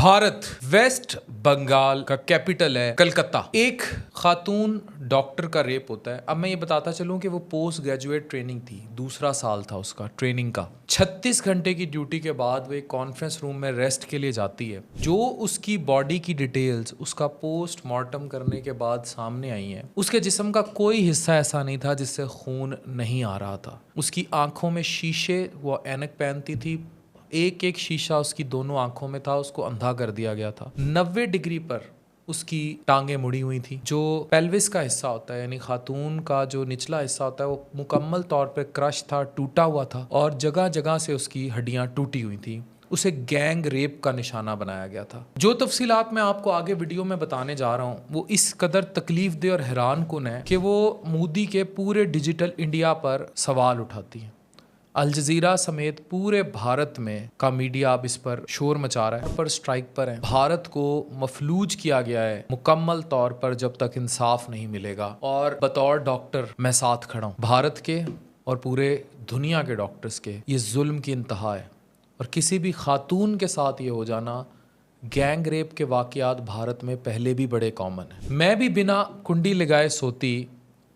Bharat waste Bengal का capital है कलकत्ता। एक खातून डॉक्टर का रेप होता है। अब मैं ये बताता चलूं कि वो पोस्ट ग्रेजुएट ट्रेनिंग थी, दूसरा साल था उसका ट्रेनिंग का। 36 घंटे की ड्यूटी के बाद वो एक कॉन्फ्रेंस रूम में रेस्ट के लिए जाती है। जो उसकी बॉडी की डिटेल्स उसका पोस्टमार्टम करने के बाद सामने आई हैं, उसके जिस्म का कोई हिस्सा ऐसा नहीं था जिससे खून नहीं आ रहा था। उसकी आंखों में शीशे, वो ऐनक पहनती थी, एक एक शीशा उसकी दोनों आंखों में था, उसको अंधा कर दिया गया था। 90 डिग्री पर उसकी टांगे मुड़ी हुई थी। जो पेल्विस का हिस्सा होता है, यानी खातून का जो निचला हिस्सा होता है, वो मुकम्मल तौर पे क्रश था, टूटा हुआ था और जगह जगह से उसकी हड्डियां टूटी हुई थी। उसे गैंग रेप का निशाना बनाया गया था। जो तफसीलात मैं आपको आगे वीडियो में बताने जा रहा हूँ वो इस कदर तकलीफ दे और हैरान कुन है कि वो मोदी के पूरे डिजिटल इंडिया पर सवाल उठाती है। अल जजीरा समेत पूरे भारत में का मीडिया अब इस पर शोर मचा रहा है, पर स्ट्राइक पर है। भारत को मफलूज किया गया है मुकम्मल तौर पर जब तक इंसाफ नहीं मिलेगा। और बतौर डॉक्टर मैं साथ खड़ा हूँ। भारत के और पूरे दुनिया के डॉक्टर्स के ये जुल्म की इंतहा है। और किसी भी खातून के साथ ये हो जाना, गैंग रेप के वाकयात भारत में पहले भी बड़े कॉमन है। मैं भी बिना कुंडी लगाए सोती,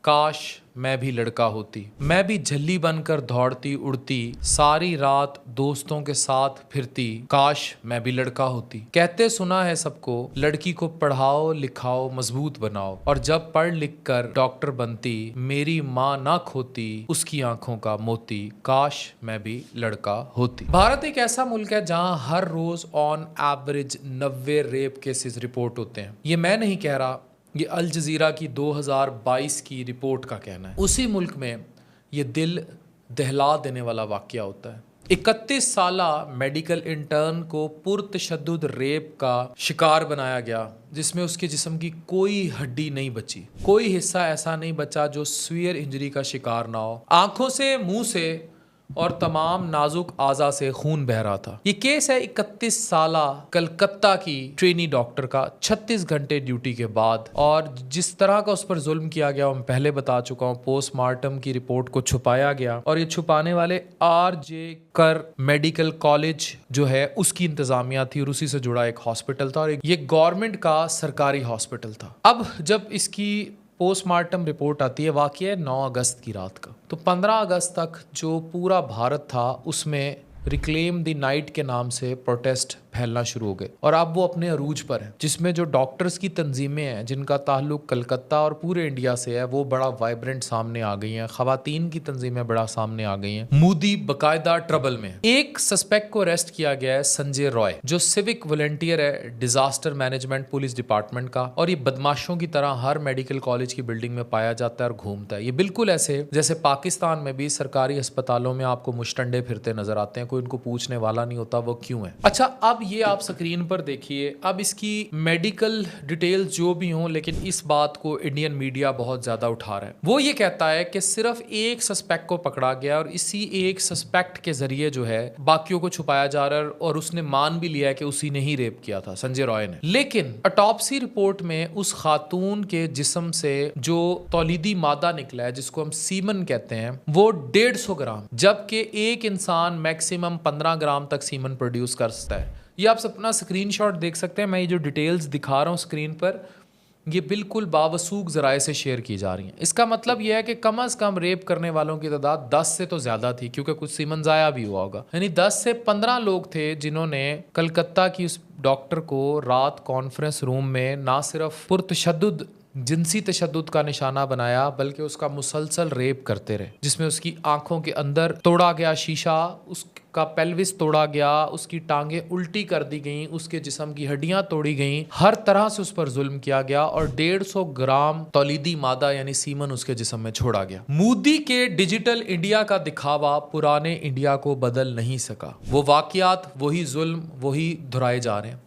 काश मैं भी लड़का होती। मैं भी झल्ली बनकर दौड़ती उड़ती, सारी रात दोस्तों के साथ फिरती, काश मैं भी लड़का होती। कहते सुना है सबको, लड़की को पढ़ाओ लिखाओ मजबूत बनाओ, और जब पढ़ लिख कर डॉक्टर बनती, मेरी माँ ना खोती उसकी आंखों का मोती, काश मैं भी लड़का होती। भारत एक ऐसा मुल्क है जहाँ हर रोज on average 90 rape cases report होते हैं। ये मैं नहीं कह रहा, ये अल जजीरा की 2022 की रिपोर्ट का कहना है। उसी मुल्क में ये दिल दहला देने वाला वाकया होता है। 31 साला मेडिकल इंटर्न को पुरतशद्दुद रेप का शिकार बनाया गया, जिसमें उसके जिस्म की कोई हड्डी नहीं बची, कोई हिस्सा ऐसा नहीं बचा जो सीवियर इंजरी का शिकार ना हो। आंखों से, मुंह से और तमाम नाजुक आज़ा से खून बह रहा था। ये केस है 31 साला कलकत्ता की ट्रेनी डॉक्टर का 36 घंटे ड्यूटी के बाद। और जिस तरह का उस पर जुल्म किया गया वो मैं पहले बता चुका हूँ। पोस्टमार्टम की रिपोर्ट को छुपाया गया और ये छुपाने वाले RJ कर मेडिकल कॉलेज जो है उसकी इंतजामिया थी और उसी से जुड़ा एक हॉस्पिटल था, और ये गवर्नमेंट का सरकारी हॉस्पिटल था। अब जब इसकी पोस्टमार्टम रिपोर्ट आती है, वाकया है 9 अगस्त की रात का, तो 15 अगस्त तक जो पूरा भारत था उसमें रिक्लेम द नाइट के नाम से प्रोटेस्ट फैलना शुरू हो गए। और अब वो अपने अरूज पर है, जिसमें जो डॉक्टर्स की तंजीमें हैं जिनका ताल्लुक कलकत्ता और पूरे इंडिया से है, वो बड़ा वाइब्रेंट सामने आ गई हैं। खवातीन की तंजीमें बड़ा सामने आ गई हैं। मोदी बाकायदा ट्रबल में। एक सस्पेक्ट को अरेस्ट किया गया है, संजय रॉय, जो सिविक वॉलंटियर है डिजास्टर मैनेजमेंट पुलिस डिपार्टमेंट का, और ये बदमाशों की तरह हर मेडिकल कॉलेज की बिल्डिंग में पाया जाता है और घूमता है। ये बिल्कुल ऐसे जैसे पाकिस्तान में भी सरकारी अस्पतालों में आपको मुश्तंडे फिरते नजर आते हैं, कोई इनको पूछने वाला नहीं होता वो क्यों है। अच्छा, अब ये आप स्क्रीन पर देखिए। अब इसकी मेडिकल डिटेल्स जो भी हों, लेकिन इस बात को इंडियन मीडिया बहुत ज्यादा उठा रहा है। वो ये कहता है कि सिर्फ एक सस्पेक्ट को पकड़ा गया और इसी एक सस्पेक्ट के जरिए जो है बाकियों को छुपाया जा रहा है, और उसने मान भी लिया है कि उसी ने ही रेप किया था, संजय रॉय ने। लेकिन ऑटोप्सी रिपोर्ट में उस खातून के जिस्म से जो तौलीदी मादा निकला है, जिसको हम सीमन कहते हैं, वो 150 ग्राम, जबकि एक इंसान मैक्सिमम 15 ग्राम तक सीमन प्रोड्यूस कर सकता है। ये आप अपना स्क्रीनशॉट देख सकते हैं। मैं ये जो डिटेल्स दिखा रहा हूँ स्क्रीन पर, ये बिल्कुल बावसूख जराए से शेयर की जा रही हैं। इसका मतलब यह है कि कम से कम रेप करने वालों की तादाद 10 से तो ज्यादा थी, क्योंकि कुछ सीमन जाया भी हुआ होगा। यानी 10 से 15 लोग थे जिन्होंने कलकत्ता की उस डॉक्टर को रात कॉन्फ्रेंस रूम में ना सिर्फ पुरतशद्दुद जिनसी तशद्दुद का निशाना बनाया, बल्कि उसका मुसलसल रेप करते रहे, जिसमें उसकी आंखों के अंदर तोड़ा गया शीशा, उसका पेल्विस तोड़ा गया, उसकी टांगे उल्टी कर दी गईं, उसके जिस्म की हड्डियां तोड़ी गईं, हर तरह से उस पर जुल्म किया गया और 150 ग्राम तौलीदी मादा यानी सीमन उसके जिस्म में छोड़ा गया। मोदी के डिजिटल इंडिया का दिखावा पुराने इंडिया को बदल नहीं सका। वो वाकयात, वही जुल्म, वही दोहराए जा रहे हैं।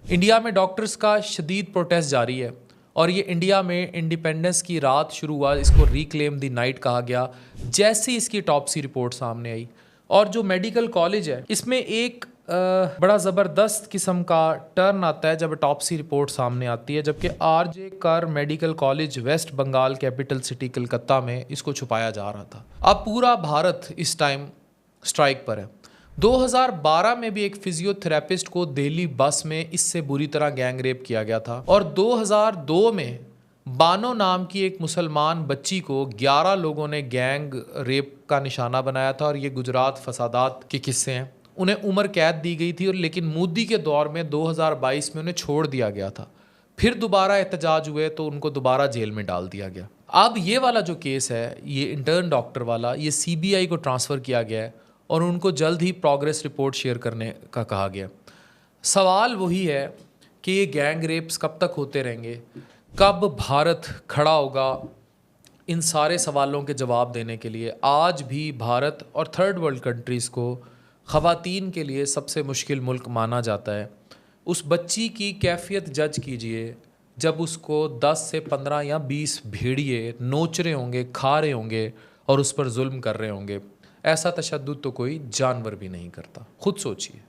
इंडिया में डॉक्टर्स का शदीद प्रोटेस्ट जारी है और ये इंडिया में इंडिपेंडेंस की रात शुरू हुआ, इसको रिक्लेम द नाइट कहा गया जैसे इसकी ऑटोप्सी रिपोर्ट सामने आई। और जो मेडिकल कॉलेज है, इसमें एक बड़ा ज़बरदस्त किस्म का टर्न आता है जब ऑटोप्सी रिपोर्ट सामने आती है, जबकि RJ कर medical college West Bengal capital city Calcutta में इसको छुपाया जा रहा था। अब पूरा भारत इस टाइम स्ट्राइक पर है। 2012 में भी एक फिजियोथेरेपिस्ट को दिल्ली बस में इससे बुरी तरह गैंग रेप किया गया था। और 2002 में बानो नाम की एक मुसलमान बच्ची को 11 लोगों ने गैंग रेप का निशाना बनाया था। और ये गुजरात फसादात के किस्से हैं। उन्हें उम्र कैद दी गई थी, और लेकिन मोदी के दौर में 2022 में उन्हें छोड़ दिया गया था। फिर दोबारा एहतजाज हुए तो उनको दोबारा जेल में डाल दिया गया। अब ये वाला जो केस है, ये इंटर्न डॉक्टर वाला, ये CBI को ट्रांसफ़र किया गया है और उनको जल्द ही प्रोग्रेस रिपोर्ट शेयर करने का कहा गया। सवाल वही है कि ये गैंग रेप्स कब तक होते रहेंगे, कब भारत खड़ा होगा इन सारे सवालों के जवाब देने के लिए। आज भी भारत और थर्ड वर्ल्ड कंट्रीज़ को ख़वातीन के लिए सबसे मुश्किल मुल्क माना जाता है। उस बच्ची की कैफियत जज कीजिए जब उसको 10 से 15 या 20 भेड़िए नोच रहे होंगे, खा रहे होंगे और उस पर जुल्म कर रहे होंगे। ऐसा तशद्दुद तो कोई जानवर भी नहीं करता। खुद सोचिए।